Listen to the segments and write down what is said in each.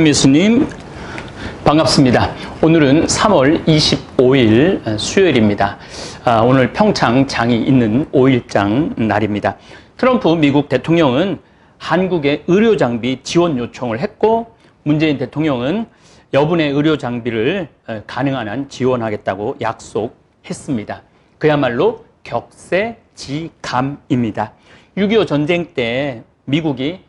참유수님 반갑습니다. 오늘은 3월 25일 수요일입니다. 오늘 평창 장이 있는 5일장 날입니다. 트럼프 미국 대통령은 한국에 의료 장비 지원 요청을 했고, 문재인 대통령은 여분의 의료 장비를 가능한 한 지원하겠다고 약속했습니다. 그야말로 격세지감입니다. 6.25 전쟁 때 미국이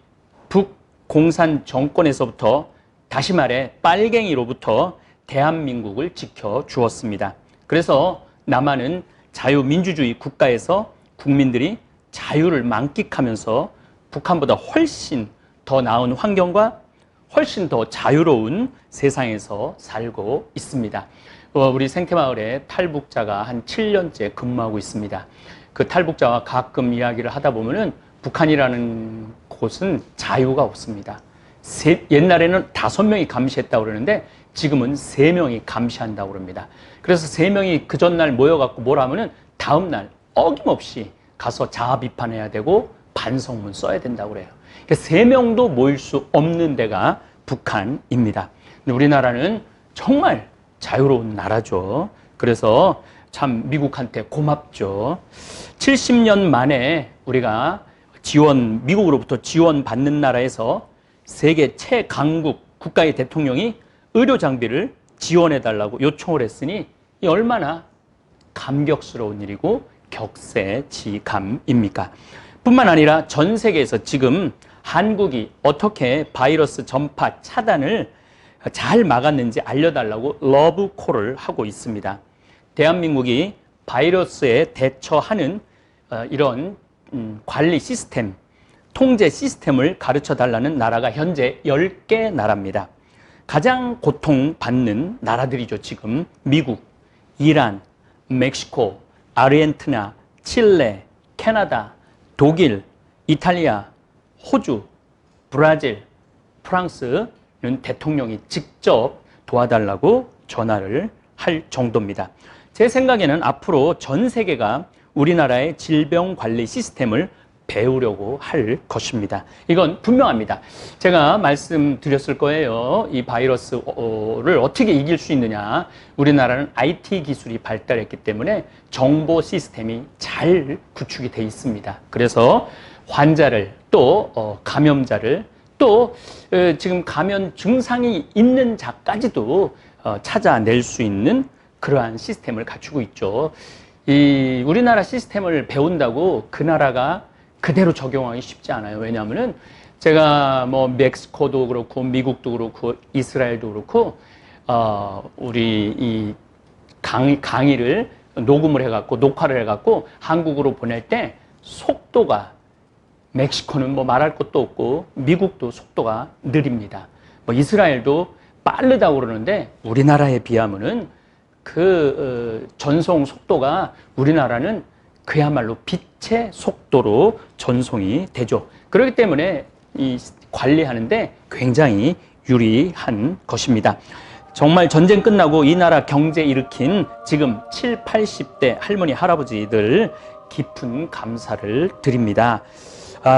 북공산 정권에서부터, 다시 말해 빨갱이로부터 대한민국을 지켜주었습니다. 그래서 남한은 자유민주주의 국가에서 국민들이 자유를 만끽하면서 북한보다 훨씬 더 나은 환경과 훨씬 더 자유로운 세상에서 살고 있습니다. 우리 생태마을에 탈북자가 한 7년째 근무하고 있습니다. 그 탈북자와 가끔 이야기를 하다 보면은 북한이라는 곳은 자유가 없습니다. 옛날에는 5명이 감시했다고 그러는데 지금은 3명이 감시한다고 그럽니다. 그래서 3명이 그 전날 모여갖고 뭘 하면은 다음날 어김없이 가서 자아 비판해야 되고 반성문 써야 된다고 그래요. 그러니까 3명도 모일 수 없는 데가 북한입니다. 근데 우리나라는 정말 자유로운 나라죠. 그래서 참 미국한테 고맙죠. 70년 만에 우리가 미국으로부터 지원받는 나라에서 세계 최강국 국가의 대통령이 의료 장비를 지원해달라고 요청을 했으니 이 얼마나 감격스러운 일이고 격세지감입니까? 뿐만 아니라 전 세계에서 지금 한국이 어떻게 바이러스 전파 차단을 잘 막았는지 알려달라고 러브콜을 하고 있습니다. 대한민국이 바이러스에 대처하는 이런 관리 시스템, 통제 시스템을 가르쳐 달라는 나라가 현재 10개 나라입니다. 가장 고통받는 나라들이죠. 지금 미국, 이란, 멕시코, 아르헨티나, 칠레, 캐나다, 독일, 이탈리아, 호주, 브라질, 프랑스는 대통령이 직접 도와달라고 전화를 할 정도입니다. 제 생각에는 앞으로 전 세계가 우리나라의 질병 관리 시스템을 배우려고 할 것입니다. 이건 분명합니다. 제가 말씀드렸을 거예요. 이 바이러스를 어떻게 이길 수 있느냐. 우리나라는 IT 기술이 발달했기 때문에 정보 시스템이 잘 구축이 돼 있습니다. 그래서 환자를 또 감염자를 또 지금 감염 증상이 있는 자까지도 찾아낼 수 있는 그러한 시스템을 갖추고 있죠. 이 우리나라 시스템을 배운다고 그 나라가 그대로 적용하기 쉽지 않아요. 왜냐하면은 제가 뭐 멕시코도 그렇고 미국도 그렇고 이스라엘도 그렇고 우리 이 강의를 녹음을 해갖고 녹화를 해갖고 한국으로 보낼 때 속도가, 멕시코는 뭐 말할 것도 없고 미국도 속도가 느립니다. 뭐 이스라엘도 빠르다고 그러는데 우리나라에 비하면은 그 전송 속도가 우리나라는 그야말로 빛의 속도로 전송이 되죠. 그렇기 때문에 이 관리하는데 굉장히 유리한 것입니다. 정말 전쟁 끝나고 이 나라 경제 일으킨 지금 70, 80대 할머니, 할아버지들 깊은 감사를 드립니다.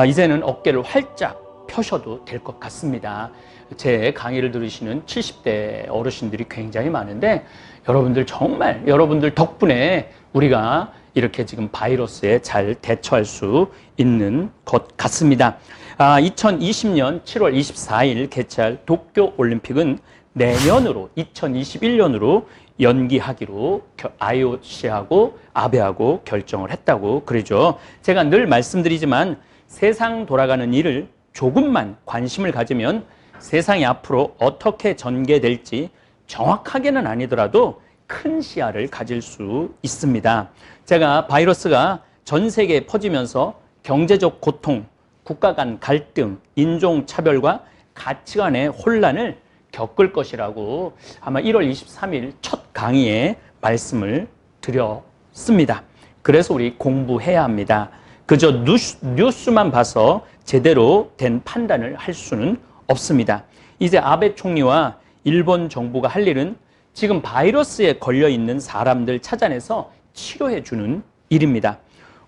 이제는 어깨를 활짝 펴셔도 될 것 같습니다. 제 강의를 들으시는 70대 어르신들이 굉장히 많은데 여러분들 정말 여러분들 덕분에 우리가 이렇게 지금 바이러스에 잘 대처할 수 있는 것 같습니다. 2020년 7월 24일 개최할 도쿄올림픽은 내년으로 2021년으로 연기하기로 IOC하고 아베하고 결정을 했다고 그러죠. 제가 늘 말씀드리지만 세상 돌아가는 일을 조금만 관심을 가지면 세상이 앞으로 어떻게 전개될지 정확하게는 아니더라도 큰 시야를 가질 수 있습니다. 제가 바이러스가 전 세계에 퍼지면서 경제적 고통, 국가 간 갈등, 인종차별과 가치관의 혼란을 겪을 것이라고 아마 1월 23일 첫 강의에 말씀을 드렸습니다. 그래서 우리 공부해야 합니다. 그저 뉴스만 봐서 제대로 된 판단을 할 수는 없습니다. 이제 아베 총리와 일본 정부가 할 일은 지금 바이러스에 걸려 있는 사람들 찾아내서 치료해 주는 일입니다.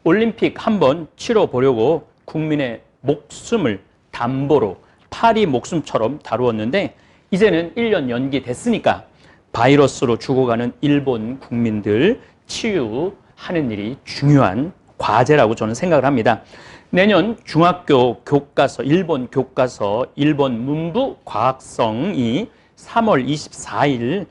올림픽 한번 치러 보려고 국민의 목숨을 담보로 파리 목숨처럼 다루었는데 이제는 1년 연기됐으니까 바이러스로 죽어가는 일본 국민들 치유하는 일이 중요한 과제라고 저는 생각을 합니다. 내년 중학교 교과서, 일본 교과서, 일본 문부 과학성이 3월 24일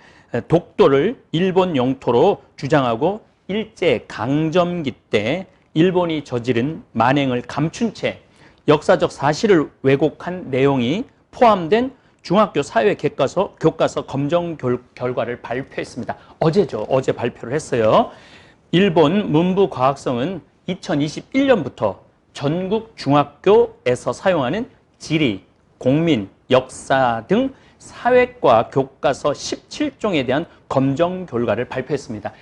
독도를 일본 영토로 주장하고 일제 강점기 때 일본이 저지른 만행을 감춘 채 역사적 사실을 왜곡한 내용이 포함된 중학교 사회 교과서 검정 결과를 발표했습니다. 어제죠. 어제 발표를 했어요. 일본 문부 과학성은 2021년부터 전국 중학교에서 사용하는 지리, 공민, 역사 등 사회과 교과서 17종에 대한 검정 결과를 발표했습니다.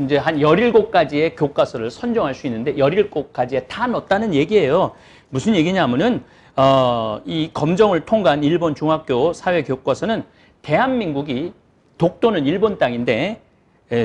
이제 한 17가지의 교과서를 선정할 수 있는데 17가지에 다 넣었다는 얘기예요. 무슨 얘기냐면은 이 검정을 통과한 일본 중학교 사회 교과서는 대한민국이 독도는 일본 땅인데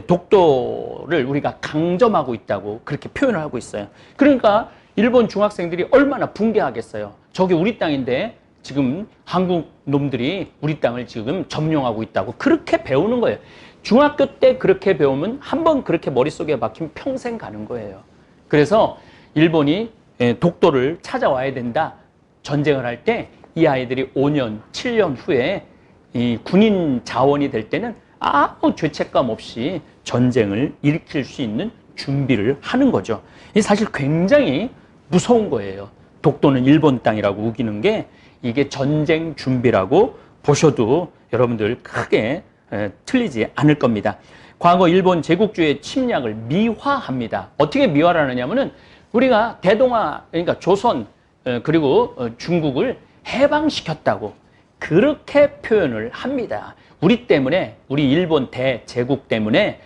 독도를 우리가 강점하고 있다고 그렇게 표현을 하고 있어요. 그러니까 일본 중학생들이 얼마나 붕괴하겠어요. 저게 우리 땅인데 지금 한국 놈들이 우리 땅을 지금 점령하고 있다고 그렇게 배우는 거예요. 중학교 때 그렇게 배우면 한번 그렇게 머릿속에 박히면 평생 가는 거예요. 그래서 일본이 독도를 찾아와야 된다. 전쟁을 할 때 이 아이들이 5년, 7년 후에 이 군인 자원이 될 때는 아무 죄책감 없이 전쟁을 일으킬 수 있는 준비를 하는 거죠. 이 사실 굉장히 무서운 거예요. 독도는 일본 땅이라고 우기는 게 이게 전쟁 준비라고 보셔도 여러분들 크게 틀리지 않을 겁니다. 과거 일본 제국주의 침략을 미화합니다. 어떻게 미화를 하느냐면은 우리가 대동아, 그러니까 조선 그리고 중국을 해방시켰다고 그렇게 표현을 합니다. 우리 때문에, 우리 일본 대제국 때문에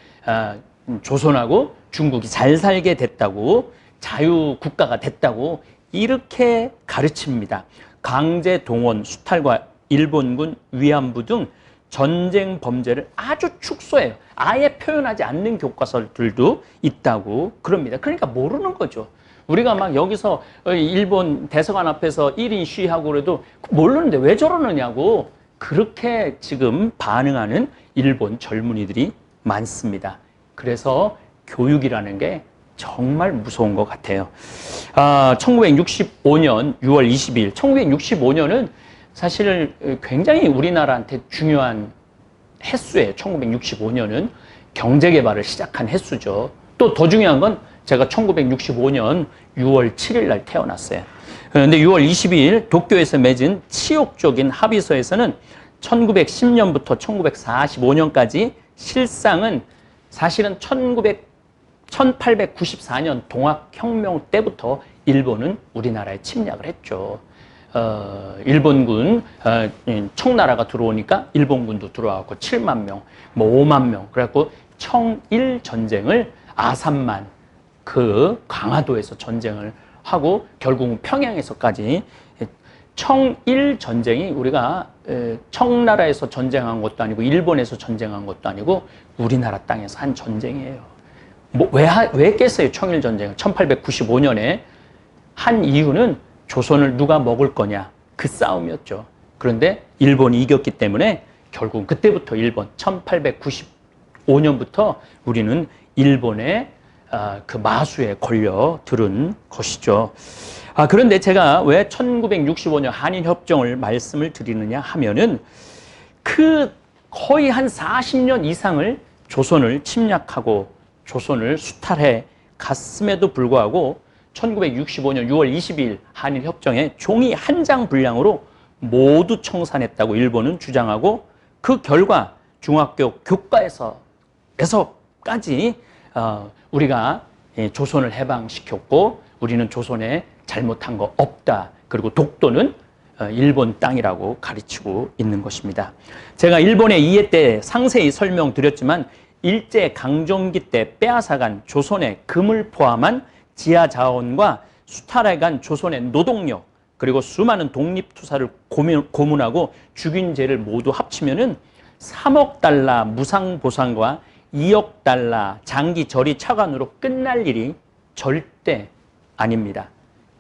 조선하고 중국이 잘 살게 됐다고, 자유국가가 됐다고 이렇게 가르칩니다. 강제 동원, 수탈과 일본군 위안부 등 전쟁 범죄를 아주 축소해요. 아예 표현하지 않는 교과서들도 있다고 그럽니다. 그러니까 모르는 거죠. 우리가 막 여기서 일본 대사관 앞에서 1인 시위하고 그래도 모르는데 왜 저러느냐고 그렇게 지금 반응하는 일본 젊은이들이 많습니다. 그래서 교육이라는 게 정말 무서운 것 같아요. 1965년 6월 22일, 1965년은 사실 굉장히 우리나라한테 중요한 해수예요. 1965년은 경제개발을 시작한 해수죠. 또 더 중요한 건 제가 1965년 6월 7일 날 태어났어요. 그런데 6월 22일 도쿄에서 맺은 치욕적인 합의서에서는 1910년부터 1945년까지 실상은 사실은 1894년 동학혁명 때부터 일본은 우리나라에 침략을 했죠. 일본군, 청나라가 들어오니까 일본군도 들어와갖고 7만 명, 뭐 5만 명. 그래갖고 청일 전쟁을 아산만 그 강화도에서 전쟁을 하고 결국은 평양에서까지 청일 전쟁이 우리가 청나라에서 전쟁한 것도 아니고 일본에서 전쟁한 것도 아니고 우리나라 땅에서 한 전쟁이에요. 왜 했겠어요? 청일 전쟁을 1895년에 한 이유는 조선을 누가 먹을 거냐 그 싸움이었죠. 그런데 일본이 이겼기 때문에 결국 그때부터 일본 1895년부터 우리는 일본의 그 마수에 걸려 들은 것이죠. 그런데 제가 왜 1965년 한일협정을 말씀을 드리느냐 하면은 그 거의 한 40년 이상을 조선을 침략하고 조선을 수탈해 갔음에도 불구하고 1965년 6월 22일 한일협정에 종이 한 장 분량으로 모두 청산했다고 일본은 주장하고 그 결과 중학교 교과에서까지 우리가 조선을 해방시켰고 우리는 조선에 잘못한 거 없다. 그리고 독도는 일본 땅이라고 가르치고 있는 것입니다. 제가 일본의 이해 때 상세히 설명드렸지만 일제 강점기 때 빼앗아간 조선의 금을 포함한 지하 자원과 수탈해간 조선의 노동력 그리고 수많은 독립투사를 고문하고 죽인 죄를 모두 합치면은 3억 달러 무상보상과 2억 달러 장기 저리 차관으로 끝날 일이 절대 아닙니다.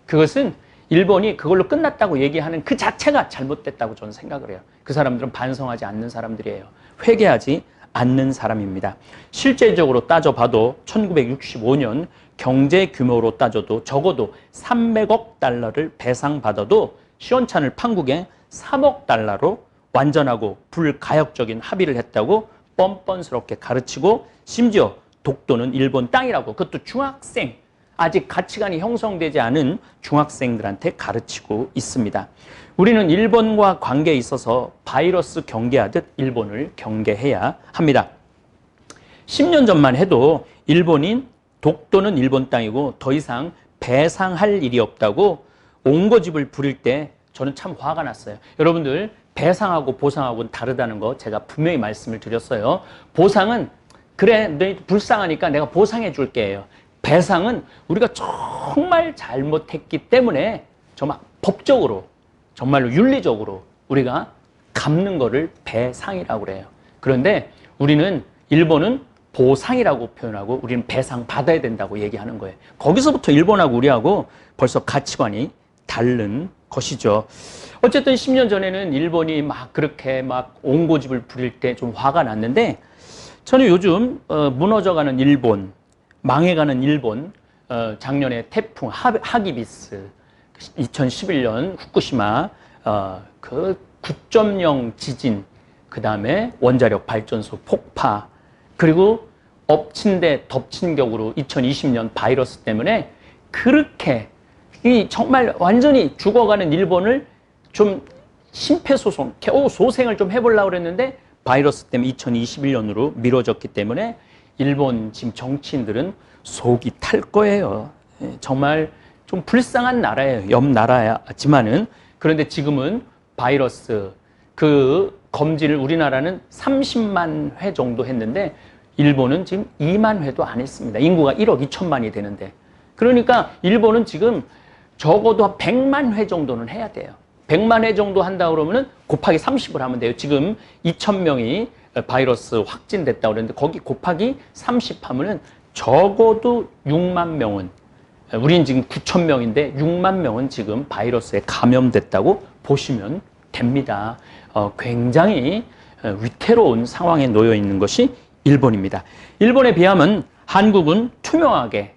그것은 일본이 그걸로 끝났다고 얘기하는 그 자체가 잘못됐다고 저는 생각을 해요. 그 사람들은 반성하지 않는 사람들이에요. 회개하지 않는 사람입니다. 실제적으로 따져봐도 1965년 경제 규모로 따져도 적어도 300억 달러를 배상받아도 시원찮을 판국에 3억 달러로 완전하고 불가역적인 합의를 했다고 뻔뻔스럽게 가르치고 심지어 독도는 일본 땅이라고, 그것도 중학생, 아직 가치관이 형성되지 않은 중학생들한테 가르치고 있습니다. 우리는 일본과 관계에 있어서 바이러스 경계하듯 일본을 경계해야 합니다. 10년 전만 해도 일본인 독도는 일본 땅이고 더 이상 배상할 일이 없다고 옹고집을 부릴 때 저는 참 화가 났어요. 여러분들, 배상하고 보상하고는 다르다는 거 제가 분명히 말씀을 드렸어요. 보상은 그래, 너희 불쌍하니까 내가 보상해 줄게요. 배상은 우리가 정말 잘못했기 때문에 정말 법적으로, 정말로 윤리적으로 우리가 갚는 거를 배상이라고 그래요. 그런데 우리는, 일본은 보상이라고 표현하고 우리는 배상 받아야 된다고 얘기하는 거예요. 거기서부터 일본하고 우리하고 벌써 가치관이 다른 것이죠. 어쨌든 10년 전에는 일본이 막 그렇게 막 옹고집을 부릴 때 좀 화가 났는데, 저는 요즘 무너져가는 일본, 망해가는 일본, 작년에 태풍 하기비스, 2011년 후쿠시마 그 9.0 지진, 그 다음에 원자력 발전소 폭파, 그리고 엎친 데 덮친 격으로 2020년 바이러스 때문에 그렇게 이 정말 완전히 죽어가는 일본을 좀 심폐소생, 겨우 소생을 좀 해보려고 그랬는데 바이러스 때문에 2021년으로 미뤄졌기 때문에 일본 지금 정치인들은 속이 탈 거예요. 정말 좀 불쌍한 나라예요. 옆 나라지만은. 그런데 지금은 바이러스 그 검진을 우리나라는 30만 회 정도 했는데 일본은 지금 2만 회도 안 했습니다. 인구가 1억 2천만이 되는데. 그러니까 일본은 지금 적어도 100만 회 정도는 해야 돼요. 100만 회 정도 한다 그러면은 곱하기 30을 하면 돼요. 지금 2,000명이 바이러스 확진됐다고 그랬는데 거기 곱하기 30 하면은 적어도 6만 명은, 우린 지금 9,000명인데 6만 명은 지금 바이러스에 감염됐다고 보시면 됩니다. 굉장히 위태로운 상황에 놓여 있는 것이 일본입니다. 일본에 비하면 한국은 투명하게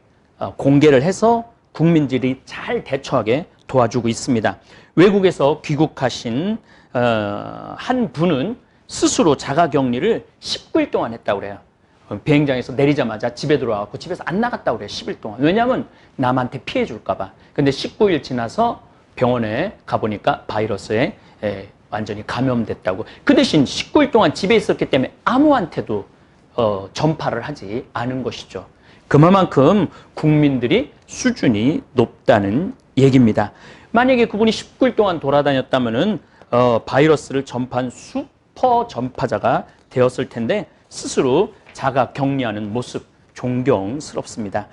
공개를 해서 국민들이 잘 대처하게 도와주고 있습니다. 외국에서 귀국하신 한 분은 스스로 자가격리를 19일 동안 했다고 그래요. 비행장에서 내리자마자 집에 들어와서 집에서 안 나갔다고 그래요. 10일 동안. 왜냐하면 남한테 피해 줄까 봐. 근데 19일 지나서 병원에 가보니까 바이러스에 완전히 감염됐다고. 그 대신 19일 동안 집에 있었기 때문에 아무한테도 전파를 하지 않은 것이죠. 그만큼 국민들이 수준이 높다는 얘기입니다. 만약에 그분이 19일 동안 돌아다녔다면은 바이러스를 전파한 슈퍼 전파자가 되었을 텐데 스스로 자가 격리하는 모습 존경스럽습니다.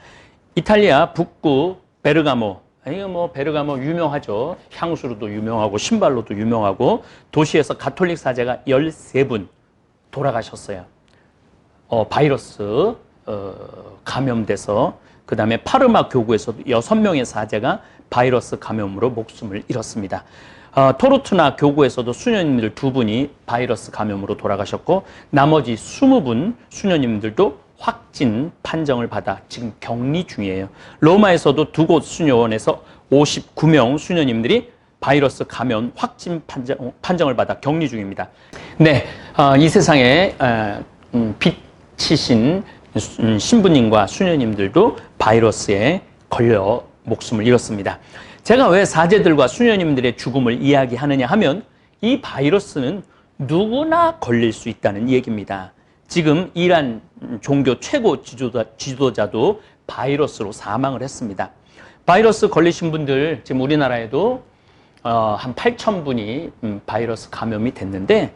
이탈리아 북부 베르가모, 이거 뭐 베르가모 유명하죠. 향수로도 유명하고 신발로도 유명하고 도시에서 가톨릭 사제가 13분 돌아가셨어요. 바이러스 감염돼서. 그 다음에 파르마 교구에서도 6명의 사제가 바이러스 감염으로 목숨을 잃었습니다. 토르투나 교구에서도 수녀님들 2분이 바이러스 감염으로 돌아가셨고 나머지 20분 수녀님들도 확진 판정을 받아 지금 격리 중이에요. 로마에서도 2곳 수녀원에서 59명 수녀님들이 바이러스 감염 확진 판정을 받아 격리 중입니다. 네, 이 세상에 빛이신 신부님과 수녀님들도 바이러스에 걸려 목숨을 잃었습니다. 제가 왜 사제들과 수녀님들의 죽음을 이야기하느냐 하면 이 바이러스는 누구나 걸릴 수 있다는 얘기입니다. 지금 이란 종교 최고 지도자도 바이러스로 사망을 했습니다. 바이러스 걸리신 분들 지금 우리나라에도 한 8,000분이 바이러스 감염이 됐는데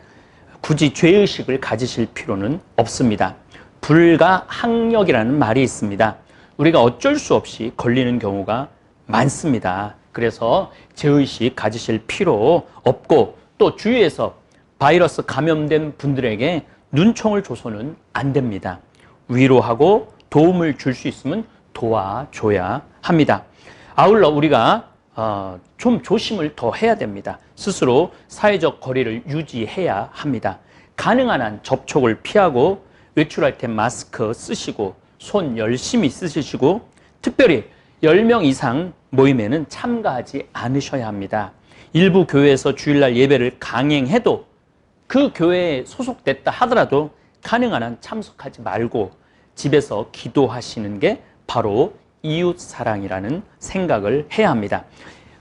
굳이 죄의식을 가지실 필요는 없습니다. 불가항력이라는 말이 있습니다. 우리가 어쩔 수 없이 걸리는 경우가 많습니다. 그래서 죄의식 가지실 필요 없고 또 주위에서 바이러스 감염된 분들에게 눈총을 줘서는 안 됩니다. 위로하고 도움을 줄 수 있으면 도와줘야 합니다. 아울러 우리가 좀 조심을 더 해야 됩니다. 스스로 사회적 거리를 유지해야 합니다. 가능한 한 접촉을 피하고 외출할 때 마스크 쓰시고 손 열심히 씻으시고 특별히 10명 이상 모임에는 참가하지 않으셔야 합니다. 일부 교회에서 주일날 예배를 강행해도 그 교회에 소속됐다 하더라도 가능한 한 참석하지 말고 집에서 기도하시는 게 바로 이웃사랑이라는 생각을 해야 합니다.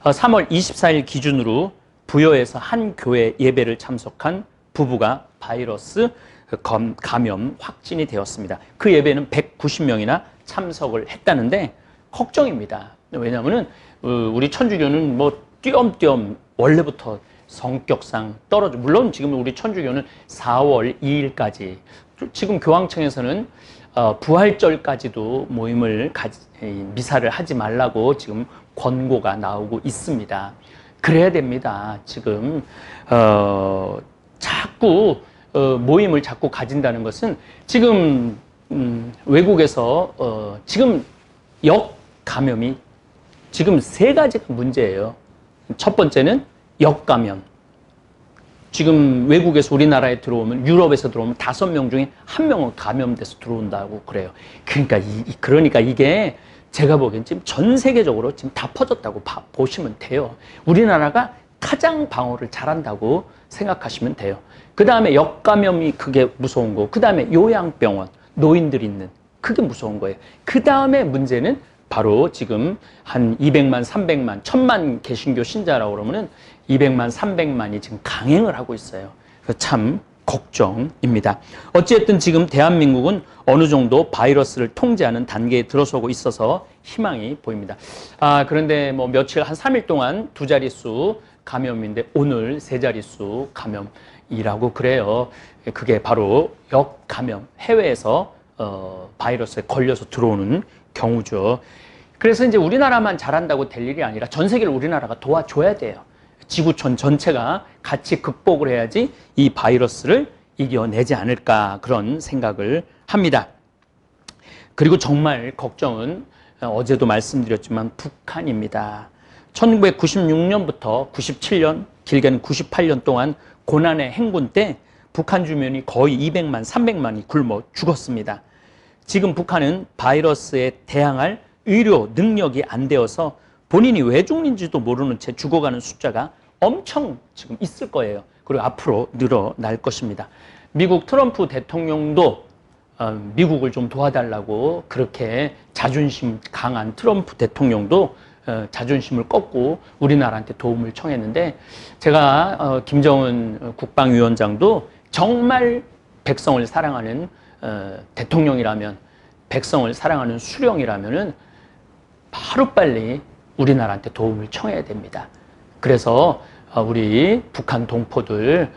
3월 24일 기준으로 부여에서 한 교회 예배를 참석한 부부가 바이러스 감염 확진이 되었습니다. 그 예배는 190명이나 참석을 했다는데 걱정입니다. 왜냐하면 우리 천주교는 뭐 띄엄띄엄 원래부터 성격상 떨어져. 물론 지금 우리 천주교는 4월 2일까지 지금 교황청에서는 부활절까지도 모임을 미사를 하지 말라고 지금 권고가 나오고 있습니다. 그래야 됩니다. 지금 자꾸 모임을 자꾸 가진다는 것은 지금 외국에서 지금 역감염이 지금 3가지가 문제예요. 첫 번째는 역감염. 지금 외국에서 우리나라에 들어오면 유럽에서 들어오면 5명 중에 1명은 감염돼서 들어온다고 그래요. 그러니까 이게 제가 보기엔 지금 전 세계적으로 지금 다 퍼졌다고 보시면 돼요. 우리나라가 가장 방어를 잘한다고 생각하시면 돼요. 그 다음에 역감염이 그게 무서운 거고, 그 다음에 요양병원, 노인들 있는 그게 무서운 거예요. 그 다음에 문제는 바로 지금 한 200만, 300만, 1000만 개신교 신자라고 그러면은 200만, 300만이 지금 강행을 하고 있어요. 참 걱정입니다. 어쨌든 지금 대한민국은 어느 정도 바이러스를 통제하는 단계에 들어서고 있어서 희망이 보입니다. 그런데 뭐 며칠 한 3일 동안 2자릿수 감염인데 오늘 3자릿수 감염이라고 그래요. 그게 바로 역감염, 해외에서 바이러스에 걸려서 들어오는 경우죠. 그래서 이제 우리나라만 잘한다고 될 일이 아니라 전 세계를 우리나라가 도와줘야 돼요. 지구촌 전체가 같이 극복을 해야지 이 바이러스를 이겨내지 않을까 그런 생각을 합니다. 그리고 정말 걱정은 어제도 말씀드렸지만 북한입니다. 1996년부터 97년, 길게는 98년 동안 고난의 행군 때 북한 주민이 거의 200만, 300만이 굶어 죽었습니다. 지금 북한은 바이러스에 대항할 의료 능력이 안 되어서 본인이 왜 죽는지도 모르는 채 죽어가는 숫자가 엄청 지금 있을 거예요. 그리고 앞으로 늘어날 것입니다. 미국 트럼프 대통령도 미국을 좀 도와달라고 그렇게 자존심 강한 트럼프 대통령도 자존심을 꺾고 우리나라한테 도움을 청했는데 제가 김정은 국방위원장도 정말 백성을 사랑하는 대통령이라면 백성을 사랑하는 수령이라면은 하루빨리 우리나라한테 도움을 청해야 됩니다. 그래서 우리 북한 동포들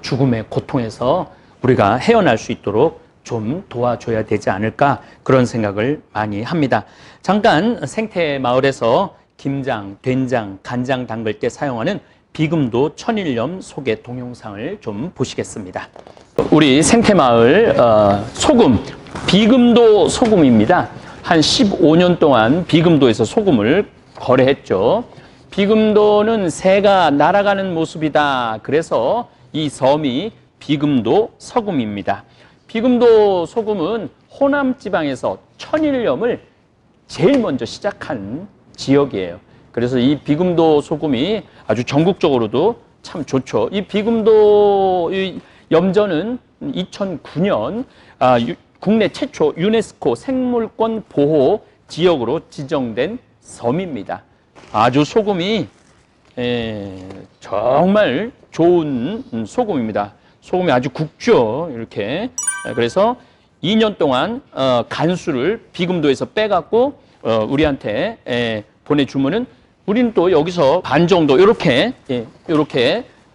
죽음의 고통에서 우리가 헤어날 수 있도록 좀 도와줘야 되지 않을까 그런 생각을 많이 합니다. 잠깐 생태마을에서 김장, 된장, 간장 담글 때 사용하는 비금도 천일염 소개 동영상을 좀 보시겠습니다. 우리 생태마을 소금, 비금도 소금입니다. 한 15년 동안 비금도에서 소금을 거래했죠. 비금도는 새가 날아가는 모습이다. 그래서 이 섬이 비금도 서금입니다. 비금도 소금은 호남 지방에서 천일염을 제일 먼저 시작한 지역이에요. 그래서 이 비금도 소금이 아주 전국적으로도 참 좋죠. 이 비금도 염전은 2009년 국내 최초 유네스코 생물권 보호 지역으로 지정된 섬입니다. 아주 소금이 정말 좋은 소금입니다. 소금이 아주 굵죠. 이렇게. 그래서 2년 동안 간수를 비금도에서 빼갖고 우리한테 보내주면은 우리는 또 여기서 반 정도 이렇게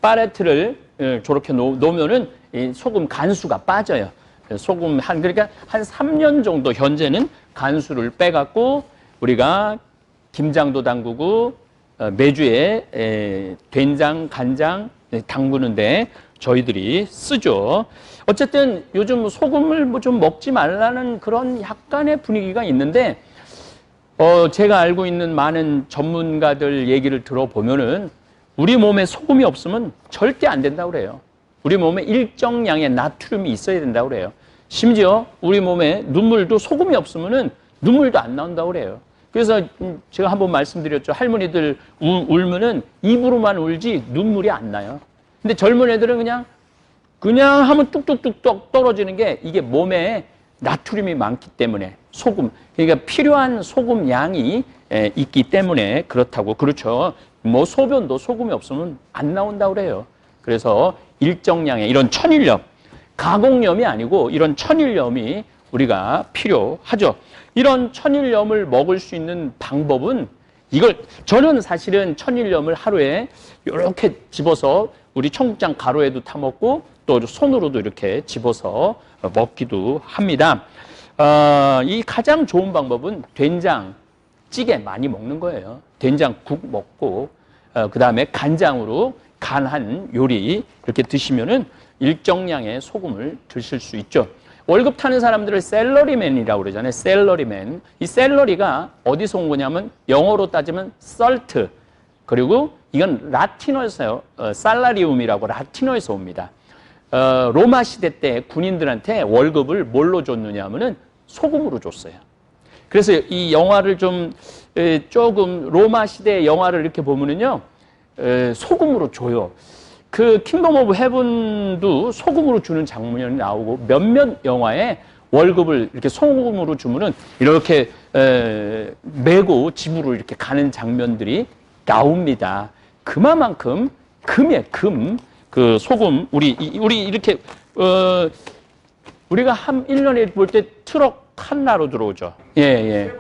팔레트를 저렇게 놓으면은 이 소금 간수가 빠져요. 소금 그러니까 한 3년 정도 현재는 간수를 빼갖고 우리가 김장도 담그고 매주에 된장, 간장 담그는데 저희들이 쓰죠. 어쨌든 요즘 소금을 뭐 좀 먹지 말라는 그런 약간의 분위기가 있는데 제가 알고 있는 많은 전문가들 얘기를 들어보면은 우리 몸에 소금이 없으면 절대 안 된다고 그래요. 우리 몸에 일정량의 나트륨이 있어야 된다고 그래요. 심지어 우리 몸에 눈물도 소금이 없으면은 눈물도 안 나온다고 그래요. 그래서 제가 한번 말씀드렸죠. 할머니들 울면은 입으로만 울지 눈물이 안 나요. 근데 젊은 애들은 그냥 하면 뚝뚝뚝뚝 떨어지는 게 이게 몸에 나트륨이 많기 때문에 소금, 그러니까 필요한 소금 양이 있기 때문에 그렇다고. 그렇죠. 뭐 소변도 소금이 없으면 안 나온다고 그래요. 그래서 일정량의 이런 천일염, 가공염이 아니고 이런 천일염이 우리가 필요하죠. 이런 천일염을 먹을 수 있는 방법은 저는 사실은 천일염을 하루에 이렇게 집어서 우리 청국장 가루에도 타 먹고 또 손으로도 이렇게 집어서 먹기도 합니다. 이 가장 좋은 방법은 된장찌개 많이 먹는 거예요. 된장국 먹고 그 다음에 간장으로 간한 요리 이렇게 드시면은 일정량의 소금을 드실 수 있죠. 월급 타는 사람들을 샐러리맨이라고 그러잖아요. 샐러리맨. 이 샐러리가 어디서 온 거냐면 영어로 따지면 salt. 그리고 이건 라틴어에서요. 살라리움이라고 라틴어에서 옵니다. 로마 시대 때 군인들한테 월급을 뭘로 줬느냐 하면은 소금으로 줬어요. 그래서 이 영화를 조금 로마 시대 영화를 이렇게 보면은요. 소금으로 줘요. 그 킹덤 오브 헤븐도 소금으로 주는 장면이 나오고 몇몇 영화에 월급을 이렇게 소금으로 주면은 이렇게 메고 집으로 이렇게 가는 장면들이 나옵니다. 그만큼 금이에요. 금. 그 소금 우리 이렇게 우리가 한 1년에 볼 때 트럭 하나로 들어오죠. 예, 예.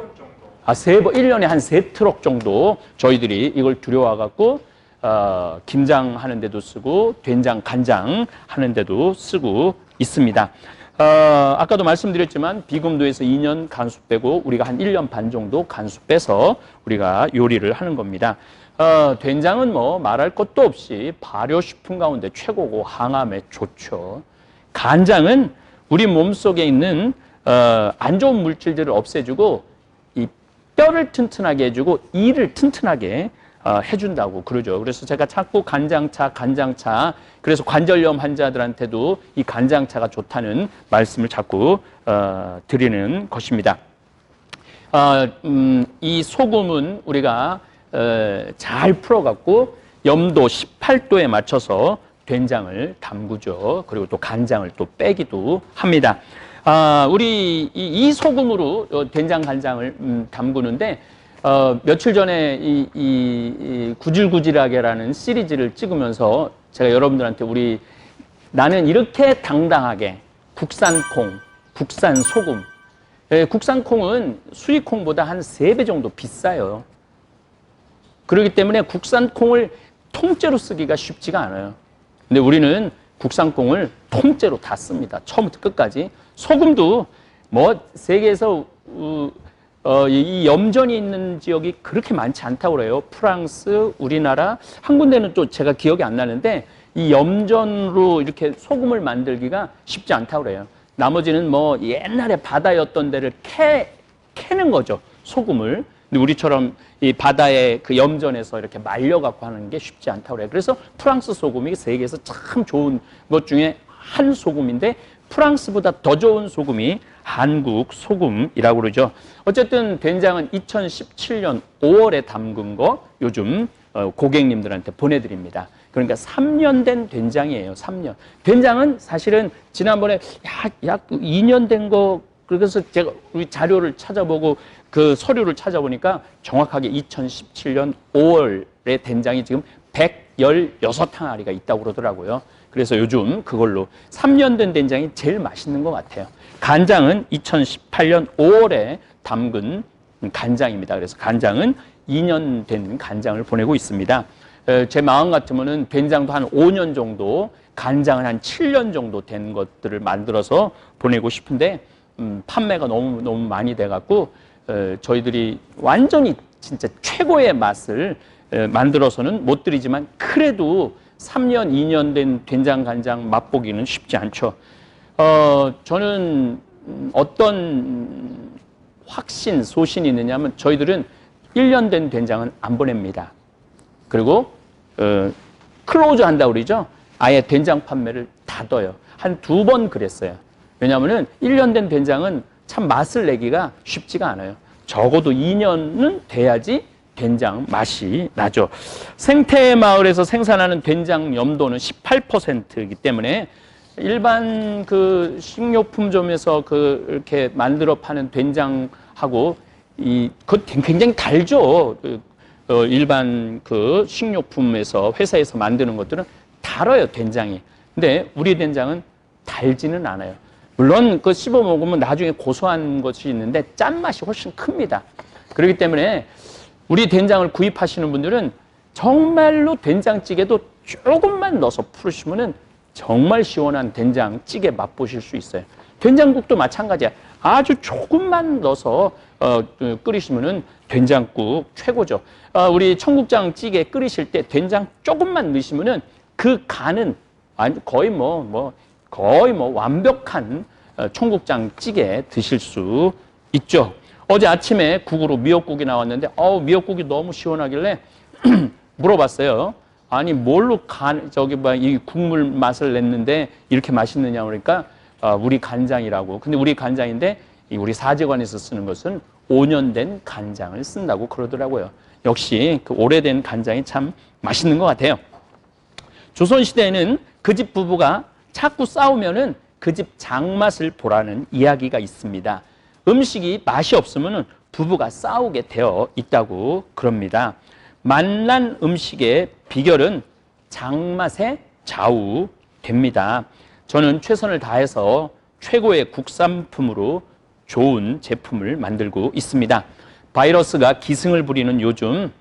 3번, 1년에 한 3트럭 정도 저희들이 이걸 들여와 갖고 김장 하는 데도 쓰고 된장, 간장 하는 데도 쓰고 있습니다. 아까도 말씀드렸지만 비금도에서 2년 간수 빼고 우리가 한 1년 반 정도 간수 빼서 우리가 요리를 하는 겁니다. 된장은 뭐 말할 것도 없이 발효식품 가운데 최고고 항암에 좋죠. 간장은 우리 몸속에 있는 안 좋은 물질들을 없애주고 이 뼈를 튼튼하게 해주고 이를 튼튼하게 해준다고 그러죠. 그래서 제가 자꾸 간장차, 그래서 관절염 환자들한테도 이 간장차가 좋다는 말씀을 자꾸 드리는 것입니다. 이 소금은 우리가 잘 풀어갖고 염도 18도에 맞춰서 된장을 담그죠. 그리고 또 간장을 또 빼기도 합니다. 우리 이 소금으로 된장 간장을 담그는데 며칠 전에 이 구질구질하게라는 시리즈를 찍으면서 제가 여러분들한테 나는 이렇게 당당하게 국산 콩, 국산 소금. 국산 콩은 수입 콩보다 한 3배 정도 비싸요. 그렇기 때문에 국산 콩을 통째로 쓰기가 쉽지가 않아요. 근데 우리는 국산 콩을 통째로 다 씁니다. 처음부터 끝까지. 소금도 뭐 세계에서 이 염전이 있는 지역이 그렇게 많지 않다고 그래요. 프랑스, 우리나라, 한 군데는 또 제가 기억이 안 나는데 이 염전으로 이렇게 소금을 만들기가 쉽지 않다고 그래요. 나머지는 뭐 옛날에 바다였던 데를 캐는 거죠. 소금을. 근데 우리처럼 이 바다의 그 염전에서 이렇게 말려갖고 하는 게 쉽지 않다고 그래요. 그래서 프랑스 소금이 세계에서 참 좋은 것 중에 한 소금인데 프랑스보다 더 좋은 소금이 한국 소금이라고 그러죠. 어쨌든 된장은 2017년 5월에 담근 거 요즘 고객님들한테 보내드립니다. 그러니까 3년 된 된장이에요. 3년. 된장은 사실은 지난번에 약 2년 된 거, 그래서 제가 우리 자료를 찾아보고 그 서류를 찾아보니까 정확하게 2017년 5월에 된장이 지금 116항아리가 있다고 그러더라고요. 그래서 요즘 그걸로 3년 된 된장이 제일 맛있는 것 같아요. 간장은 2018년 5월에 담근 간장입니다. 그래서 간장은 2년 된 간장을 보내고 있습니다. 제 마음 같으면은 된장도 한 5년 정도, 간장은 한 7년 정도 된 것들을 만들어서 보내고 싶은데 판매가 너무 많이 돼갖고 저희들이 완전히 진짜 최고의 맛을 만들어서는 못 드리지만 그래도 3년, 2년 된 된장, 간장 맛보기는 쉽지 않죠. 저는 어떤 확신, 소신이 있느냐면 저희들은 1년 된 된장은 안 보냅니다. 그리고 클로즈 한다고 그러죠. 아예 된장 판매를 닫아요. 한 2번 그랬어요. 왜냐하면 1년 된 된장은 참 맛을 내기가 쉽지가 않아요. 적어도 2년은 돼야지 된장 맛이 나죠. 생태 마을에서 생산하는 된장 염도는 18%이기 때문에 일반 그 식료품점에서 이렇게 만들어 파는 된장하고 그 굉장히 달죠. 일반 그 식료품에서 회사에서 만드는 것들은 달아요, 된장이. 근데 우리 된장은 달지는 않아요. 물론 그 씹어 먹으면 나중에 고소한 것이 있는데 짠맛이 훨씬 큽니다. 그렇기 때문에 우리 된장을 구입하시는 분들은 정말로 된장찌개도 조금만 넣어서 풀으시면은 정말 시원한 된장찌개 맛보실 수 있어요. 된장국도 마찬가지야. 아주 조금만 넣어서 끓이시면은 된장국 최고죠. 우리 청국장찌개 끓이실 때 된장 조금만 넣으시면은 그 간은 거의 완벽한 청국장찌개 드실 수 있죠. 어제 아침에 국으로 미역국이 나왔는데 미역국이 너무 시원하길래 물어봤어요. 아니 뭘로 이 국물 맛을 냈는데 이렇게 맛있느냐 그러니까 우리 간장이라고. 근데 우리 간장인데 우리 사제관에서 쓰는 것은 5년 된 간장을 쓴다고 그러더라고요. 역시 그 오래된 간장이 참 맛있는 것 같아요. 조선시대에는 그 집 부부가 자꾸 싸우면은 그 집 장맛을 보라는 이야기가 있습니다. 음식이 맛이 없으면 부부가 싸우게 되어 있다고 그럽니다. 맛난 음식의 비결은 장맛에 좌우됩니다. 저는 최선을 다해서 최고의 국산품으로 좋은 제품을 만들고 있습니다. 바이러스가 기승을 부리는 요즘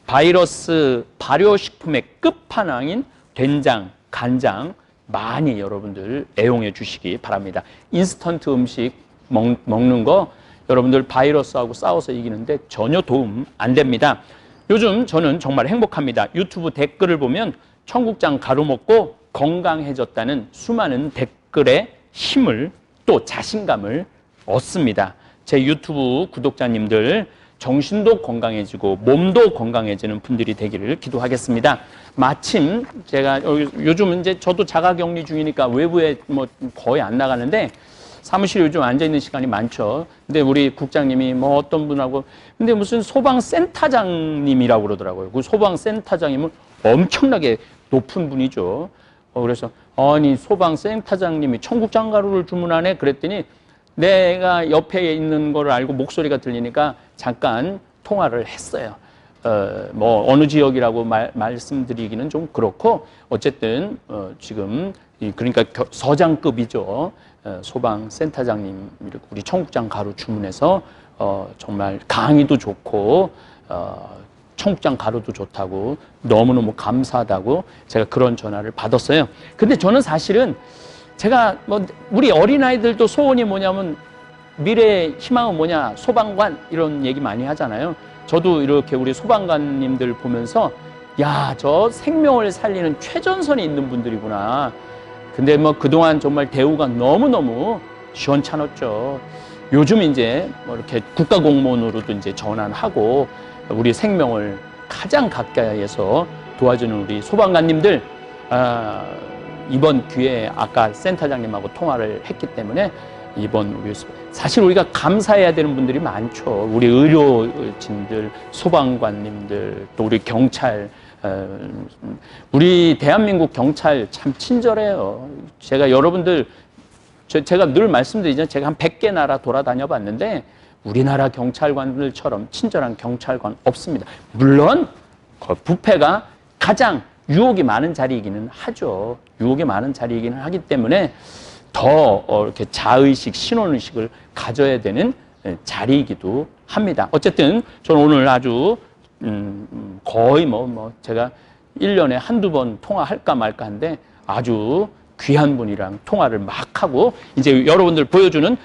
바이러스 발효식품의 끝판왕인 된장, 간장 많이 여러분들 애용해 주시기 바랍니다. 인스턴트 음식 먹는 거 여러분들 바이러스하고 싸워서 이기는데 전혀 도움 안 됩니다. 요즘 저는 정말 행복합니다. 유튜브 댓글을 보면 청국장 가루 먹고 건강해졌다는 수많은 댓글의 힘을 또 자신감을 얻습니다. 제 유튜브 구독자님들 정신도 건강해지고 몸도 건강해지는 분들이 되기를 기도하겠습니다. 마침 제가 요즘 이제 저도 자가격리 중이니까 외부에 거의 안 나가는데 사무실에 요즘 앉아있는 시간이 많죠. 근데 우리 국장님이 어떤 분하고 근데 무슨 소방센터장님이라고 그러더라고요. 그 소방센터장님은 엄청나게 높은 분이죠. 그래서 아니 소방센터장님이 청국장 가루를 주문하네 그랬더니 내가 옆에 있는 걸 알고 목소리가 들리니까 잠깐 통화를 했어요. 어느 지역이라고 말씀드리기는 좀 그렇고 어쨌든 지금 그러니까 서장급이죠. 소방센터장님 우리 청국장 가루 주문해서 정말 강의도 좋고 청국장 가루도 좋다고 너무너무 감사하다고 제가 그런 전화를 받았어요. 근데 저는 사실은 제가 우리 어린아이들도 소원이 뭐냐면 미래의 희망은 뭐냐 소방관 이런 얘기 많이 하잖아요. 저도 이렇게 우리 소방관님들 보면서 야, 저 생명을 살리는 최전선에 있는 분들이구나. 근데 그동안 정말 대우가 너무너무 시원찮았죠. 요즘 이제 이렇게 국가공무원으로도 이제 전환하고 우리 생명을 가장 가까이에서 도와주는 우리 소방관님들 이번 기회에 아까 센터장님하고 통화를 했기 때문에 이번 우리 사실 우리가 감사해야 되는 분들이 많죠. 우리 의료진들, 소방관님들, 또 우리 경찰, 우리 대한민국 경찰 참 친절해요. 제가 여러분들 제가 늘 말씀드리잖아요. 제가 한 100개 나라 돌아다녀 봤는데 우리나라 경찰관들처럼 친절한 경찰관 없습니다. 물론 부패가 가장 유혹이 많은 자리이기는 하죠. 유혹이 많은 자리이기는 하기 때문에 더 이렇게 자의식, 신원의식을 가져야 되는 자리이기도 합니다. 어쨌든 저는 오늘 아주 거의 제가 1년에 한두 번 통화할까 말까 한데 아주 귀한 분이랑 통화를 막 하고 이제 여러분들 보여주는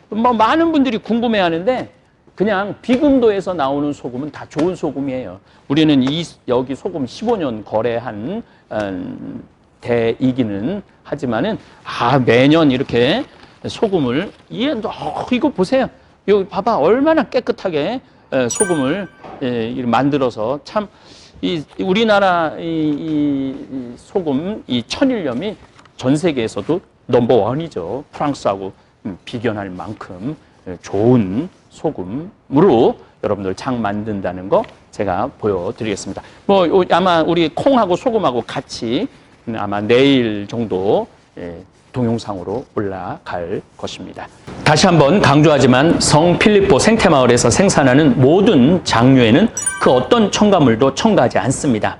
많은 분들이 궁금해하는데 그냥 비금도에서 나오는 소금은 다 좋은 소금이에요. 우리는 여기 소금 15년 거래한 대이기는 하지만은 매년 이렇게 소금을 이거 보세요. 여기 봐봐 얼마나 깨끗하게 소금을 만들어서 참 우리나라 이 소금 이 천일염이 전 세계에서도 넘버원이죠. 프랑스하고 비견할 만큼 좋은 소금으로 여러분들 장 만든다는 거 제가 보여드리겠습니다. 아마 우리 콩하고 소금하고 같이 아마 내일 정도 동영상으로 올라갈 것입니다. 다시 한번 강조하지만 성 필리포 생태마을에서 생산하는 모든 장류에는 그 어떤 첨가물도 첨가하지 않습니다.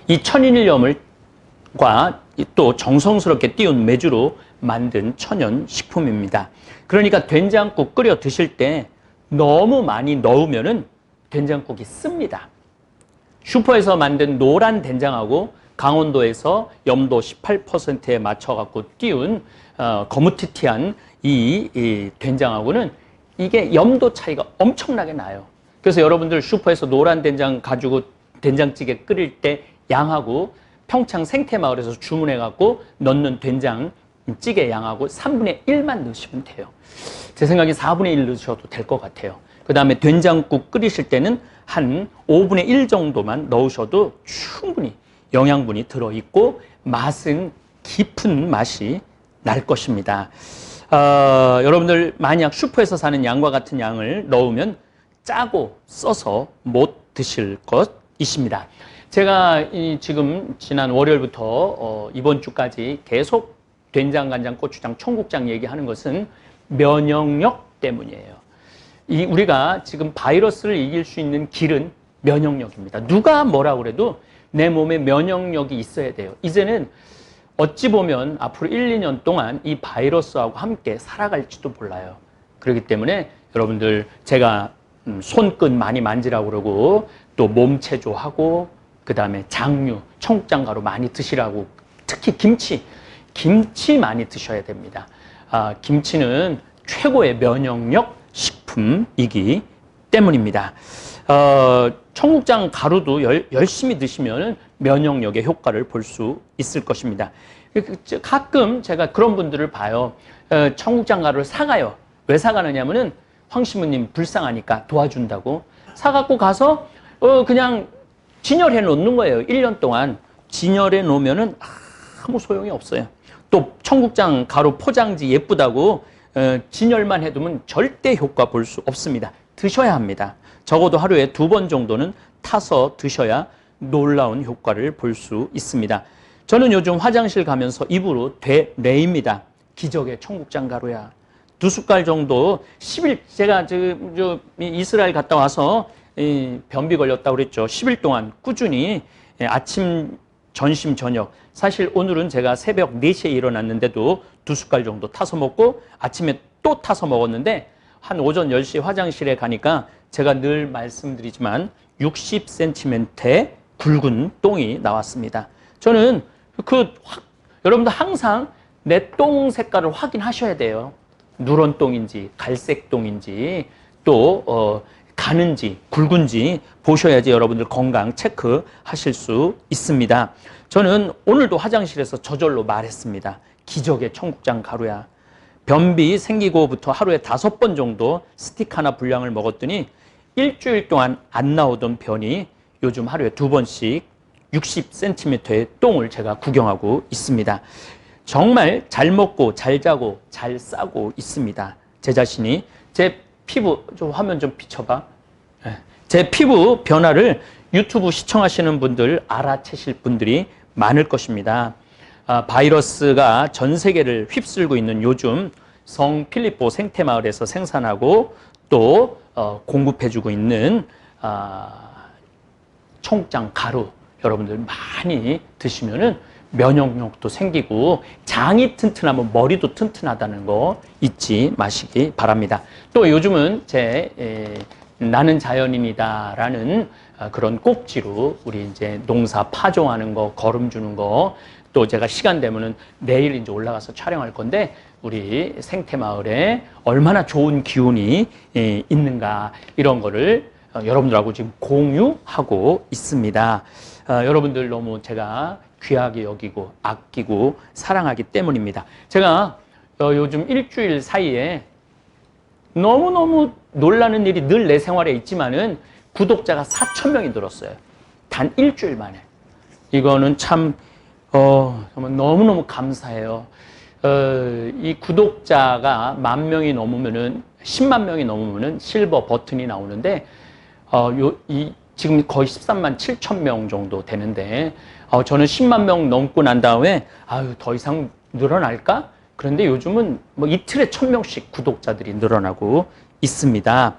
이 천일염과 또 정성스럽게 띄운 메주로 만든 천연 식품입니다. 그러니까 된장국 끓여 드실 때 너무 많이 넣으면은 된장국이 씁니다. 슈퍼에서 만든 노란 된장하고 강원도에서 염도 18%에 맞춰갖고 띄운 거무튀튀한 이 된장하고는 이게 염도 차이가 엄청나게 나요. 그래서 여러분들 슈퍼에서 노란 된장 가지고 된장찌개 끓일 때 양하고 평창 생태마을에서 주문해갖고 넣는 된장찌개 양하고 3분의 1만 넣으시면 돼요. 제 생각에 4분의 1 넣으셔도 될 것 같아요. 그 다음에 된장국 끓이실 때는 한 5분의 1 정도만 넣으셔도 충분히 영양분이 들어있고 맛은 깊은 맛이 날 것입니다. 여러분들 만약 슈퍼에서 사는 양과 같은 양을 넣으면 짜고 써서 못 드실 것이십니다. 제가 지금 지난 월요일부터 이번 주까지 계속 된장, 간장, 고추장, 청국장 얘기하는 것은 면역력 때문이에요. 우리가 지금 바이러스를 이길 수 있는 길은 면역력입니다. 누가 뭐라 그래도 내 몸에 면역력이 있어야 돼요. 이제는 어찌 보면 앞으로 1, 2년 동안 이 바이러스하고 함께 살아갈지도 몰라요. 그렇기 때문에 여러분들 제가 손끝 많이 만지라고 그러고 또 몸체조하고 그 다음에 장류, 청국장 가루 많이 드시라고 특히 김치 많이 드셔야 됩니다. 김치는 최고의 면역력 식품이기 때문입니다. 청국장 가루도 열심히 드시면 면역력의 효과를 볼 수 있을 것입니다. 가끔 제가 그런 분들을 봐요. 청국장 가루를 사가요. 왜 사가느냐면은 황신부님 불쌍하니까 도와준다고 사갖고 가서 그냥 진열해 놓는 거예요. 1년 동안 진열해 놓으면은 아무 소용이 없어요. 또 청국장 가루 포장지 예쁘다고 진열만 해두면 절대 효과 볼 수 없습니다. 드셔야 합니다. 적어도 하루에 2번 정도는 타서 드셔야 놀라운 효과를 볼 수 있습니다. 저는 요즘 화장실 가면서 입으로 되뇌입니다. 기적의 청국장 가루야. 2숟갈 정도 10일 제가 이스라엘 갔다 와서 변비 걸렸다고 그랬죠. 10일 동안 꾸준히 아침, 점심, 저녁 사실 오늘은 제가 새벽 4시에 일어났는데도 2숟갈 정도 타서 먹고 아침에 또 타서 먹었는데 한 오전 10시에 화장실에 가니까 제가 늘 말씀드리지만 60cm의 굵은 똥이 나왔습니다. 저는 여러분들 항상 내 똥 색깔을 확인하셔야 돼요. 누런 똥인지 갈색 똥인지 또 가는지 굵은지 보셔야지 여러분들 건강 체크하실 수 있습니다. 저는 오늘도 화장실에서 저절로 말했습니다. 기적의 청국장 가루야. 변비 생기고부터 하루에 5번 정도 스틱 하나 분량을 먹었더니 일주일 동안 안 나오던 변이 요즘 하루에 2번씩 60cm의 똥을 제가 구경하고 있습니다. 정말 잘 먹고 잘 자고 잘 싸고 있습니다. 제 자신이 제 피부 좀 화면 좀 비춰봐. 제 피부 변화를 유튜브 시청하시는 분들 알아채실 분들이 많을 것입니다. 바이러스가 전 세계를 휩쓸고 있는 요즘 성 필리포 생태마을에서 생산하고 또 공급해주고 있는 청국장 가루 여러분들 많이 드시면은 면역력도 생기고 장이 튼튼하면 머리도 튼튼하다는 거 잊지 마시기 바랍니다. 또 요즘은 나는 자연인이다라는 그런 꼭지로 우리 이제 농사 파종하는 거, 거름 주는 거, 또 제가 시간 되면은 내일 이제 올라가서 촬영할 건데 우리 생태마을에 얼마나 좋은 기운이 있는가 이런 거를 여러분들하고 지금 공유하고 있습니다. 여러분들 너무 제가 귀하게 여기고 아끼고 사랑하기 때문입니다. 제가 요즘 일주일 사이에 너무너무 놀라는 일이 늘 내 생활에 있지만은 구독자가 4,000명이 늘었어요. 단 일주일 만에. 이거는 참, 정말 너무너무 감사해요. 이 구독자가 10,000명이 넘으면은, 10만 명이 넘으면은 실버 버튼이 나오는데, 지금 거의 13만 7천 명 정도 되는데, 저는 10만 명 넘고 난 다음에, 더 이상 늘어날까? 그런데 요즘은 뭐 이틀에 1,000명씩 구독자들이 늘어나고 있습니다.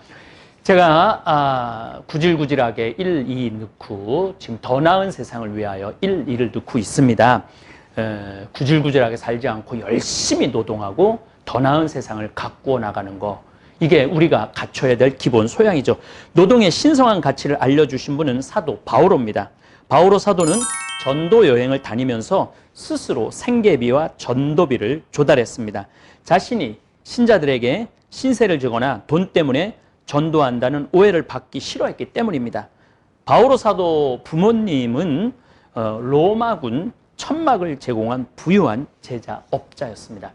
제가 구질구질하게 1, 2 넣고 지금 더 나은 세상을 위하여 1, 2를 넣고 있습니다. 구질구질하게 살지 않고 열심히 노동하고 더 나은 세상을 가꾸어 나가는 거, 이게 우리가 갖춰야 될 기본 소양이죠. 노동의 신성한 가치를 알려주신 분은 사도 바오로입니다. 바오로 사도는 전도 여행을 다니면서 스스로 생계비와 전도비를 조달했습니다. 자신이 신자들에게 신세를 지거나 돈 때문에 전도한다는 오해를 받기 싫어했기 때문입니다. 바오로 사도 부모님은 로마군 천막을 제공한 부유한 제자업자였습니다.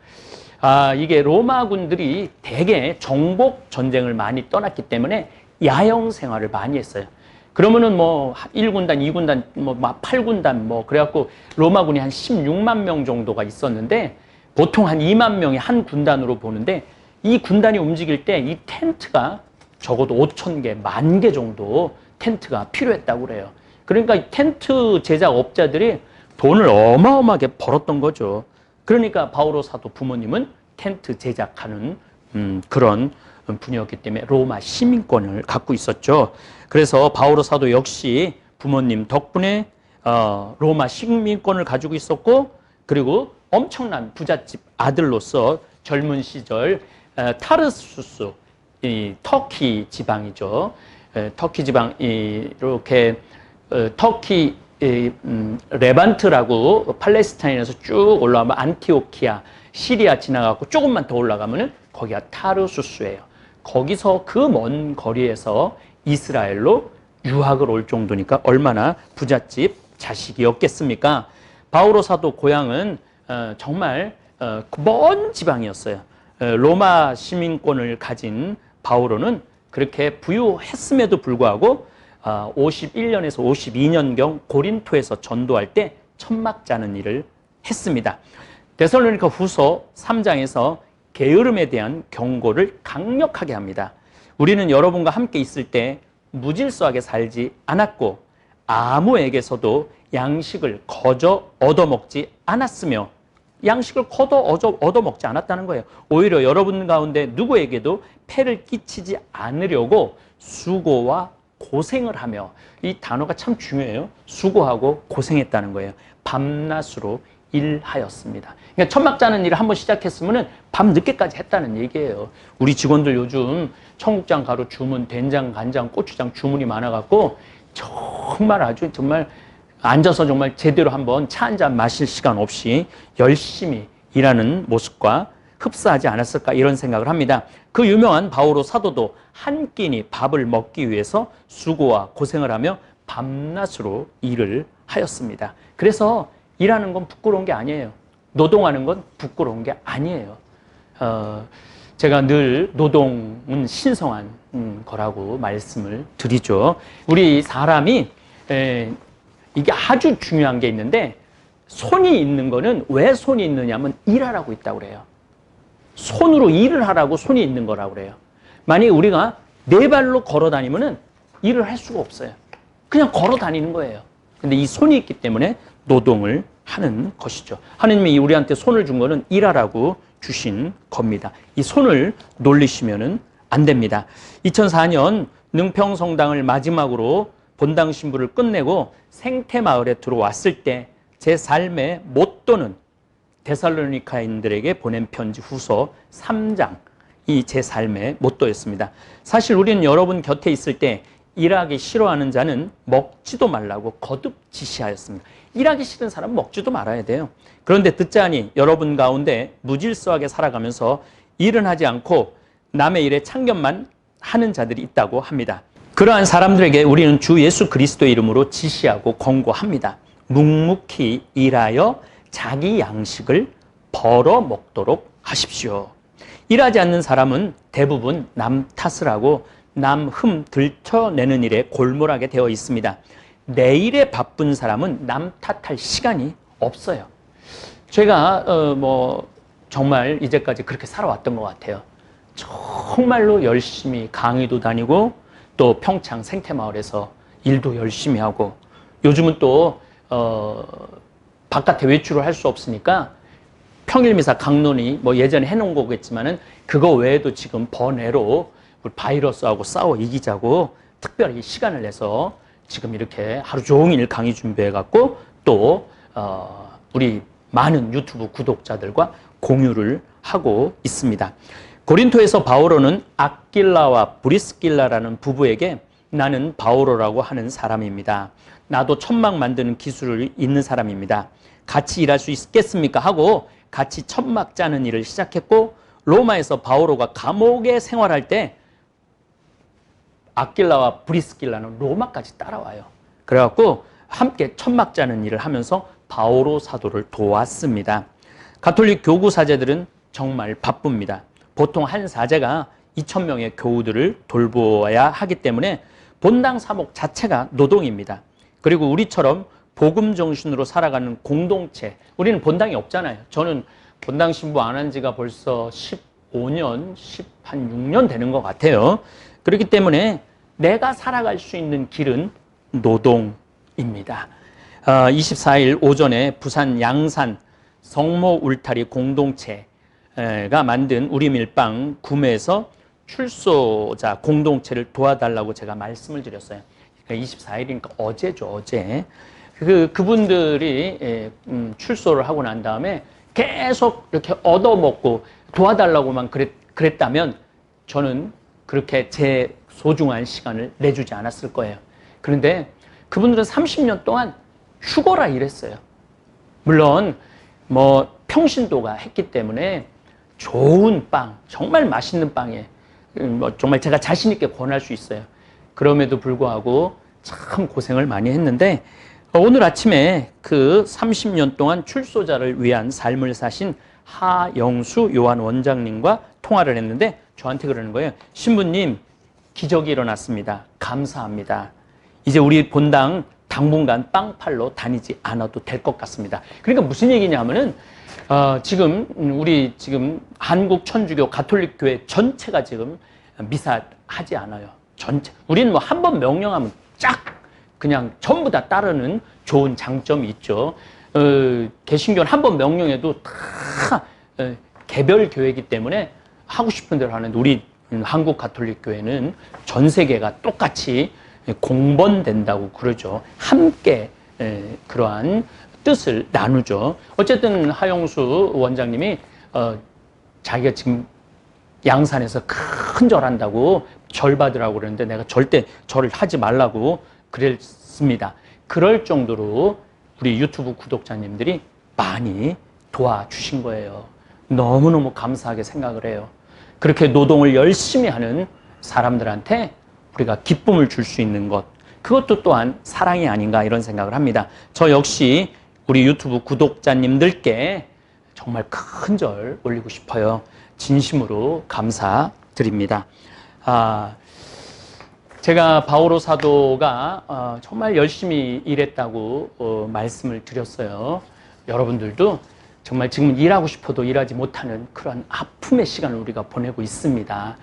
이게 로마군들이 대개 정복 전쟁을 많이 떠났기 때문에 야영 생활을 많이 했어요. 그러면은 뭐 1군단, 2군단, 뭐 8군단 그래갖고 로마군이 한 16만 명 정도가 있었는데 보통 한 2만 명이 한 군단으로 보는데 이 군단이 움직일 때 이 텐트가 적어도 5,000개, 10,000개 정도 텐트가 필요했다고 그래요. 그러니까 이 텐트 제작업자들이 돈을 어마어마하게 벌었던 거죠. 그러니까 바오로 사도 부모님은 텐트 제작하는 그런 분이었기 때문에 로마 시민권을 갖고 있었죠. 그래서 바오로 사도 역시 부모님 덕분에 로마 시민권을 가지고 있었고, 그리고 엄청난 부잣집 아들로서 젊은 시절 타르수스, 이 터키 지방이죠. 터키 지방 이렇게 터키 레반트라고 팔레스타인에서 쭉 올라가면 안티오키아, 시리아 지나가고 조금만 더 올라가면은 거기가 타르수스예요. 거기서 그 먼 거리에서 이스라엘로 유학을 올 정도니까 얼마나 부잣집 자식이었겠습니까? 바오로 사도 고향은 정말 먼 지방이었어요. 로마 시민권을 가진 바오로는 그렇게 부유했음에도 불구하고 51년에서 52년경 고린토에서 전도할 때 천막 짜는 일을 했습니다. 데살로니가 후서 3장에서 게으름에 대한 경고를 강력하게 합니다. 우리는 여러분과 함께 있을 때 무질서하게 살지 않았고 아무에게서도 양식을 거저 얻어먹지 않았으며, 양식을 거저 얻어먹지 않았다는 거예요. 오히려 여러분 가운데 누구에게도 폐를 끼치지 않으려고 수고와 고생을 하며, 이 단어가 참 중요해요. 수고하고 고생했다는 거예요. 밤낮으로 일하였습니다. 그러니까 천막 짜는 일을 한번 시작했으면 밤 늦게까지 했다는 얘기예요. 우리 직원들 요즘 청국장 가루 주문, 된장, 간장, 고추장 주문이 많아갖고 정말 아주 정말 앉아서 정말 제대로 한번 차 한잔 마실 시간 없이 열심히 일하는 모습과 흡사하지 않았을까, 이런 생각을 합니다. 그 유명한 바오로 사도도 한 끼니 밥을 먹기 위해서 수고와 고생을 하며 밤낮으로 일을 하였습니다. 그래서 일하는 건 부끄러운 게 아니에요. 노동하는 건 부끄러운 게 아니에요. 제가 늘 노동은 신성한 거라고 말씀을 드리죠. 우리 사람이 이게 아주 중요한 게 있는데, 손이 있는 거는 왜 손이 있느냐면 일하라고 있다고 그래요. 손으로 일을 하라고 손이 있는 거라고 그래요. 만약에 우리가 네 발로 걸어 다니면은 일을 할 수가 없어요. 그냥 걸어 다니는 거예요. 근데 이 손이 있기 때문에 노동을 하는 것이죠. 하느님이 우리한테 손을 준 거는 일하라고 주신 겁니다. 이 손을 놀리시면은 안 됩니다. 2004년 능평성당을 마지막으로 본당 신부를 끝내고 생태마을에 들어왔을 때 제 삶의 모토는 데살로니카인들에게 보낸 편지 후서 3장, 이 제 삶의 모토였습니다. 사실 우리는 여러분 곁에 있을 때 일하기 싫어하는 자는 먹지도 말라고 거듭 지시하였습니다. 일하기 싫은 사람은 먹지도 말아야 돼요. 그런데 듣자니 여러분 가운데 무질서하게 살아가면서 일은 하지 않고 남의 일에 참견만 하는 자들이 있다고 합니다. 그러한 사람들에게 우리는 주 예수 그리스도의 이름으로 지시하고 권고합니다. 묵묵히 일하여 자기 양식을 벌어 먹도록 하십시오. 일하지 않는 사람은 대부분 남 탓을 하고 남 흠 들춰내는 일에 골몰하게 되어 있습니다. 내일에 바쁜 사람은 남 탓할 시간이 없어요. 제가 정말 이제까지 그렇게 살아왔던 것 같아요. 정말로 열심히 강의도 다니고 또 평창 생태마을에서 일도 열심히 하고 요즘은 또 바깥에 외출을 할 수 없으니까 평일미사 강론이 예전에 해놓은 거겠지만은 그거 외에도 지금 번외로 우리 바이러스하고 싸워 이기자고 특별히 시간을 내서 지금 이렇게 하루 종일 강의 준비해갖고 또 우리 많은 유튜브 구독자들과 공유를 하고 있습니다. 고린토에서 바오로는 아킬라와 브리스길라라는 부부에게 나는 바오로라고 하는 사람입니다. 나도 천막 만드는 기술이 있는 사람입니다. 같이 일할 수 있겠습니까? 하고 같이 천막 짜는 일을 시작했고 로마에서 바오로가 감옥에 생활할 때 아킬라와 브리스길라는 로마까지 따라와요. 그래갖고 함께 천막 짜는 일을 하면서 바오로 사도를 도왔습니다. 가톨릭 교구 사제들은 정말 바쁩니다. 보통 한 사제가 2,000명의 교우들을 돌보아야 하기 때문에 본당 사목 자체가 노동입니다. 그리고 우리처럼 복음 정신으로 살아가는 공동체, 우리는 본당이 없잖아요. 저는 본당 신부 안 한 지가 벌써 15년, 한 6년 되는 것 같아요. 그렇기 때문에 내가 살아갈 수 있는 길은 노동입니다. 24일 오전에 부산 양산 성모 울타리 공동체가 만든 우리 밀빵 구매해서 출소자 공동체를 도와달라고 제가 말씀을 드렸어요. 24일이니까 어제죠, 어제. 그분들이 출소를 하고 난 다음에 계속 이렇게 얻어먹고 도와달라고만 그랬다면 저는 그렇게 제 소중한 시간을 내주지 않았을 거예요. 그런데 그분들은 30년 동안 죽어라 일했어요. 물론 평신도가 했기 때문에 좋은 빵, 정말 맛있는 빵에 정말 제가 자신 있게 권할 수 있어요. 그럼에도 불구하고 참 고생을 많이 했는데 오늘 아침에 그 30년 동안 출소자를 위한 삶을 사신 하영수 요한 원장님과 통화를 했는데 저한테 그러는 거예요. 신부님, 기적이 일어났습니다. 감사합니다. 이제 우리 본당 당분간 빵팔로 다니지 않아도 될 것 같습니다. 그러니까 무슨 얘기냐면은 지금 한국 천주교 가톨릭 교회 전체가 지금 미사 하지 않아요. 전체. 우리는 한 번 명령하면 쫙 그냥 전부 다 따르는 좋은 장점이 있죠. 개신교는 한 번 명령해도 다 개별 교회이기 때문에 하고 싶은 대로 하는데 우리 한국 가톨릭 교회는 전 세계가 똑같이 공번된다고 그러죠. 함께 그러한 뜻을 나누죠. 어쨌든 하영수 원장님이 자기가 지금 양산에서 큰 절한다고 절 받으라고 그러는데 내가 절대 절을 하지 말라고 그랬습니다. 그럴 정도로 우리 유튜브 구독자님들이 많이 도와주신 거예요. 너무너무 감사하게 생각을 해요. 그렇게 노동을 열심히 하는 사람들한테 우리가 기쁨을 줄 수 있는 것, 그것도 또한 사랑이 아닌가 이런 생각을 합니다. 저 역시 우리 유튜브 구독자님들께 정말 큰 절 올리고 싶어요. 진심으로 감사드립니다. 제가 바오로 사도가 정말 열심히 일했다고 말씀을 드렸어요. 여러분들도 정말 지금 일하고 싶어도 일하지 못하는 그런 아픔의 시간을 우리가 보내고 있습니다.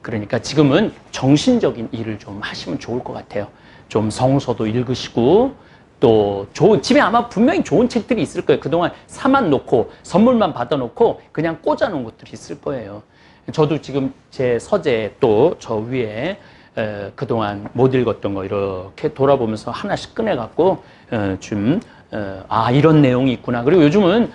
그러니까 지금은 정신적인 일을 좀 하시면 좋을 것 같아요. 좀 성서도 읽으시고 또 집에 아마 분명히 좋은 책들이 있을 거예요. 그동안 사만 놓고 선물만 받아놓고 그냥 꽂아놓은 것들이 있을 거예요. 저도 지금 제 서재 또 저 위에 그동안 못 읽었던 거 이렇게 돌아보면서 하나씩 꺼내갖고 이런 내용이 있구나. 그리고 요즘은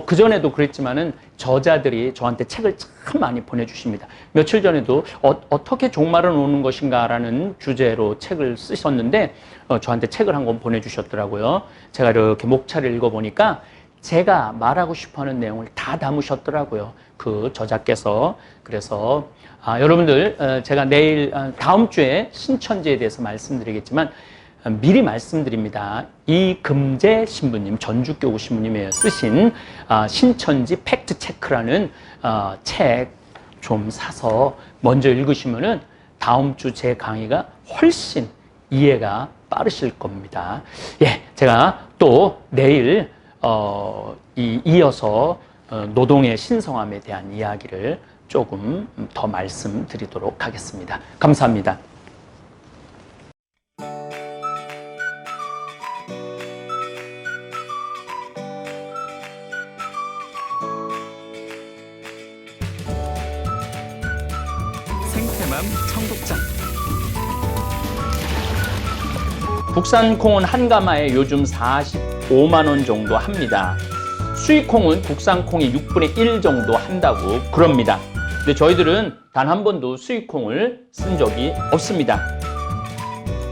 그전에도 그랬지만은 저자들이 저한테 책을 참 많이 보내주십니다. 며칠 전에도 어떻게 종말을 오는 것인가라는 주제로 책을 쓰셨는데 저한테 책을 한 권 보내주셨더라고요. 제가 이렇게 목차를 읽어보니까 제가 말하고 싶어하는 내용을 다 담으셨더라고요. 그 저자께서. 그래서 여러분들 제가 내일 다음 주에 신천지에 대해서 말씀드리겠지만 미리 말씀드립니다. 이금재 신부님, 전주교구 신부님이 쓰신 신천지 팩트체크라는 책 좀 사서 먼저 읽으시면은 다음 주 제 강의가 훨씬 이해가 빠르실 겁니다. 예, 제가 또 내일 이어서 노동의 신성함에 대한 이야기를 조금 더 말씀드리도록 하겠습니다. 감사합니다. 생태맘 청국장. 국산 콩은 한 가마에 요즘 45만 원 정도 합니다. 수입 콩은 국산 콩이 6분의 1 정도 한다고 그럽니다. 근데 저희들은 단 한 번도 수입 콩을 쓴 적이 없습니다.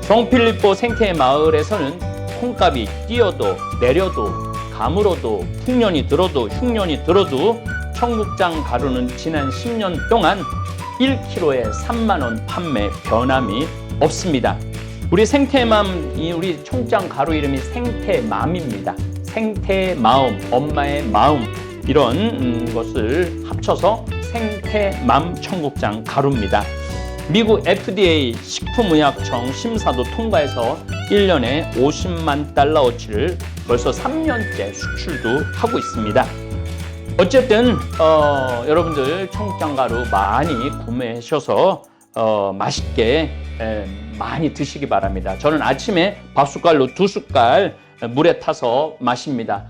성필리포 생태 마을에서는 콩값이 뛰어도 내려도 가물어도 풍년이 들어도 흉년이 들어도 청국장 가루는 지난 10년 동안 1kg에 3만 원 판매 변함이 없습니다. 우리 생태맘, 우리 청국장 가루 이름이 생태맘입니다. 생태마음, 엄마의 마음, 이런 것을 합쳐서 생태맘 청국장 가루입니다. 미국 FDA 식품의약청 심사도 통과해서 1년에 50만 달러어치를 벌써 3년째 수출도 하고 있습니다. 어쨌든 여러분들 청국장 가루 많이 구매하셔서 맛있게 많이 드시기 바랍니다. 저는 아침에 밥숟갈로 2숟갈 물에 타서 마십니다.